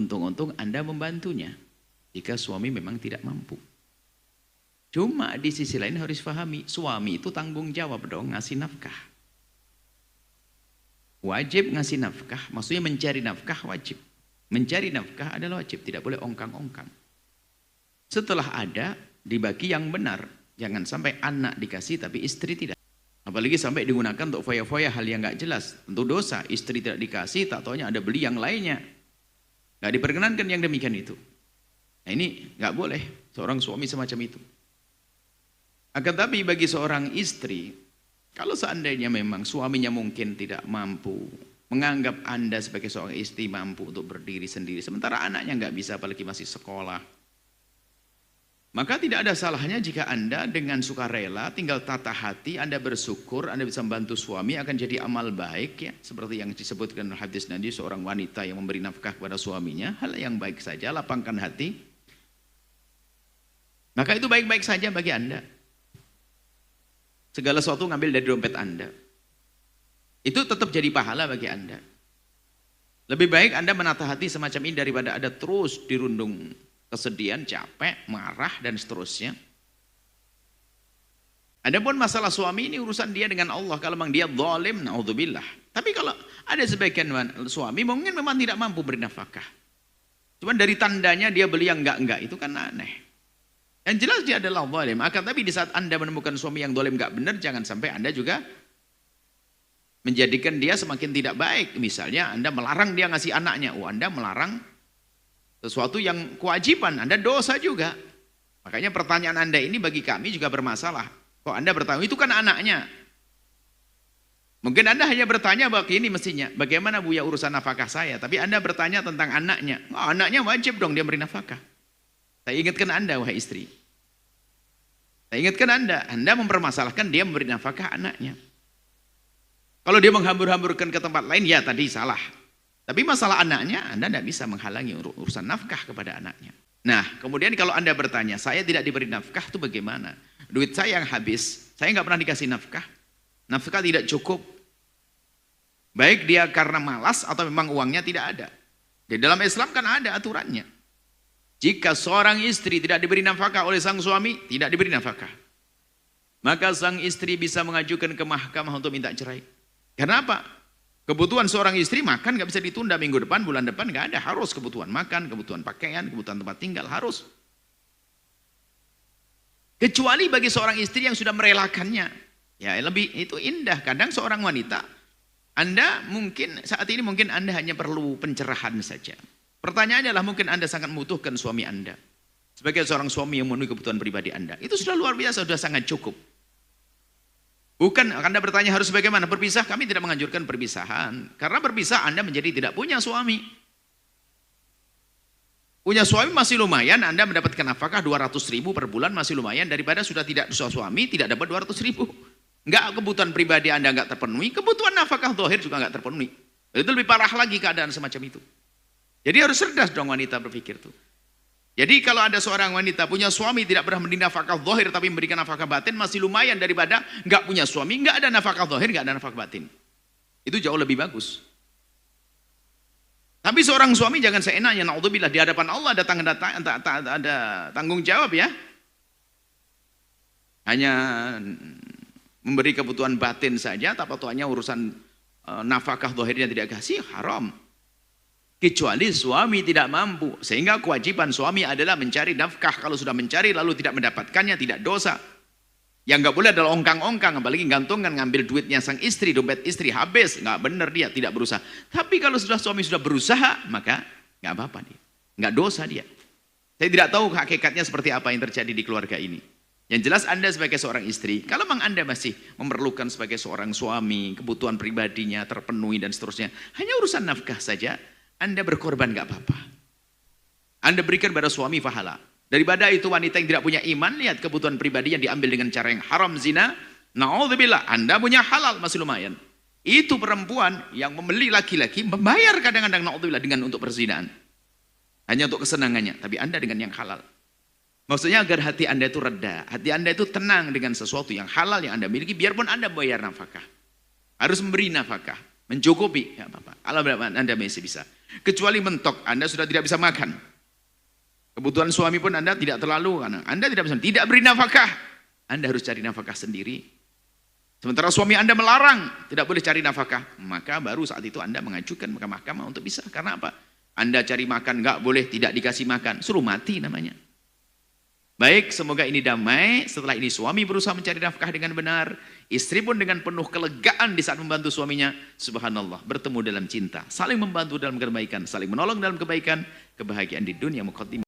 untung-untung Anda membantunya jika suami memang tidak mampu. Cuma di sisi lain harus pahami, suami itu tanggung jawab dong ngasih nafkah. Wajib ngasih nafkah, maksudnya mencari nafkah wajib. Mencari nafkah adalah wajib, tidak boleh ongkang-ongkang. Setelah ada, dibagi yang benar. Jangan sampai anak dikasih tapi istri tidak. Apalagi sampai digunakan untuk foya-foya hal yang gak jelas. Tentu dosa, istri tidak dikasih, tak taunya ada beli yang lainnya. Gak diperkenankan yang demikian itu. Nah ini gak boleh seorang suami semacam itu. Akan tapi bagi seorang istri, kalau seandainya memang suaminya mungkin tidak mampu, menganggap Anda sebagai seorang istri mampu untuk berdiri sendiri, sementara anaknya nggak bisa apalagi masih sekolah, maka tidak ada salahnya jika Anda dengan sukarela, tinggal tata hati, Anda bersyukur, Anda bisa membantu suami, akan jadi amal baik ya, seperti yang disebutkan dalam hadis Nabi, seorang wanita yang memberi nafkah kepada suaminya, hal yang baik saja, lapangkan hati, maka itu baik-baik saja bagi Anda. Segala sesuatu ngambil dari dompet Anda, itu tetap jadi pahala bagi Anda. Lebih baik Anda menata hati semacam ini daripada ada terus dirundung kesedihan, capek, marah, dan seterusnya. Adapun masalah suami ini urusan dia dengan Allah. Kalau memang dia zalim, naudzubillah. Tapi kalau ada sebagian suami mungkin memang tidak mampu beri nafkah, cuman dari tandanya dia beli yang enggak, itu kan aneh. Yang jelas dia adalah zalim. Akan tapi di saat Anda menemukan suami yang zalim enggak benar, jangan sampai Anda juga menjadikan dia semakin tidak baik. Misalnya Anda melarang dia ngasih anaknya, Anda melarang sesuatu yang kewajiban, Anda dosa juga. Makanya pertanyaan Anda ini bagi kami juga bermasalah. Kok Anda bertanya, itu kan anaknya. Mungkin Anda hanya bertanya begini mestinya, bagaimana Bu ya urusan nafkah saya, tapi Anda bertanya tentang anaknya. Anaknya wajib dong dia beri nafkah. Saya ingatkan Anda wahai istri, saya ingatkan Anda mempermasalahkan dia memberi nafkah anaknya. Kalau dia menghambur-hamburkan ke tempat lain, ya tadi salah. Tapi masalah anaknya, Anda tidak bisa menghalangi urusan nafkah kepada anaknya. Nah, kemudian kalau Anda bertanya, saya tidak diberi nafkah itu bagaimana? Duit saya yang habis, saya nggak pernah dikasih nafkah. Nafkah tidak cukup. Baik dia karena malas atau memang uangnya tidak ada. Di dalam Islam kan ada aturannya. Jika seorang istri tidak diberi nafkah oleh sang suami, tidak diberi nafkah, maka sang istri bisa mengajukan ke mahkamah untuk minta cerai. Karena apa? Kebutuhan seorang istri makan nggak bisa ditunda minggu depan, bulan depan nggak ada, harus kebutuhan makan, kebutuhan pakaian, kebutuhan tempat tinggal harus. Kecuali bagi seorang istri yang sudah merelakannya, ya lebih itu indah. Kadang seorang wanita, Anda mungkin saat ini mungkin Anda hanya perlu pencerahan saja. Pertanyaannya adalah mungkin Anda sangat membutuhkan suami Anda. Sebagai seorang suami yang memenuhi kebutuhan pribadi Anda, itu sudah luar biasa, sudah sangat cukup. Bukan Anda bertanya harus bagaimana berpisah, kami tidak menganjurkan perpisahan. Karena berpisah Anda menjadi tidak punya suami. Punya suami masih lumayan, Anda mendapatkan nafkah 200.000 per bulan masih lumayan daripada sudah tidak suami tidak dapat 200.000. Enggak, kebutuhan pribadi Anda enggak terpenuhi, kebutuhan nafkah zahir juga enggak terpenuhi. Itu lebih parah lagi keadaan semacam itu. Jadi harus cerdas dong wanita berpikir tuh. Jadi kalau ada seorang wanita punya suami tidak pernah memberi nafkah zahir tapi memberikan nafkah batin masih lumayan daripada enggak punya suami, enggak ada nafkah zahir, enggak ada nafkah batin. Itu jauh lebih bagus. Tapi seorang suami jangan seenaknya, naudzubillah, di hadapan Allah ada tanggung jawab ya. Hanya memberi kebutuhan batin saja, tapi tuanya urusan nafkah zahirnya tidak kasih, haram. Kecuali suami tidak mampu, sehingga kewajiban suami adalah mencari nafkah. Kalau sudah mencari lalu tidak mendapatkannya, tidak dosa. Yang nggak boleh adalah ongkang-ongkang, apalagi gantungan ngambil duitnya sang istri, dompet istri habis, nggak benar dia, tidak berusaha. Tapi kalau sudah suami sudah berusaha, maka nggak apa-apa dia, nggak dosa dia. Saya tidak tahu hakikatnya seperti apa yang terjadi di keluarga ini. Yang jelas Anda sebagai seorang istri, kalau memang Anda masih memerlukan sebagai seorang suami, kebutuhan pribadinya terpenuhi dan seterusnya, hanya urusan nafkah saja, Anda berkorban gak apa-apa. Anda berikan pada suami pahala. Daripada itu wanita yang tidak punya iman, lihat kebutuhan pribadi yang diambil dengan cara yang haram, zina, naudzubillah, Anda punya halal masih lumayan. Itu perempuan yang membeli laki-laki, membayar kadang-kadang naudzubillah dengan untuk perzinaan. Hanya untuk kesenangannya, tapi Anda dengan yang halal. Maksudnya agar hati Anda itu reda, hati Anda itu tenang dengan sesuatu yang halal yang Anda miliki, biarpun Anda bayar nafkah. Harus memberi nafkah. mencukupi, ya apa-apa. Kalau Anda masih bisa. Kecuali mentok, Anda sudah tidak bisa makan. Kebutuhan suami pun Anda tidak terlalu, karena Anda tidak beri nafkah. Anda harus cari nafkah sendiri. Sementara suami Anda melarang, tidak boleh cari nafkah, maka baru saat itu Anda mengajukan ke mahkamah untuk bisa. Karena apa? Anda cari makan, nggak boleh, tidak dikasih makan, suruh mati namanya. Baik, semoga ini damai. Setelah ini suami berusaha mencari nafkah dengan benar. Istri pun dengan penuh kelegaan di saat membantu suaminya. Subhanallah, bertemu dalam cinta. Saling membantu dalam kebaikan. Saling menolong dalam kebaikan. Kebahagiaan di dunia muqaddimah.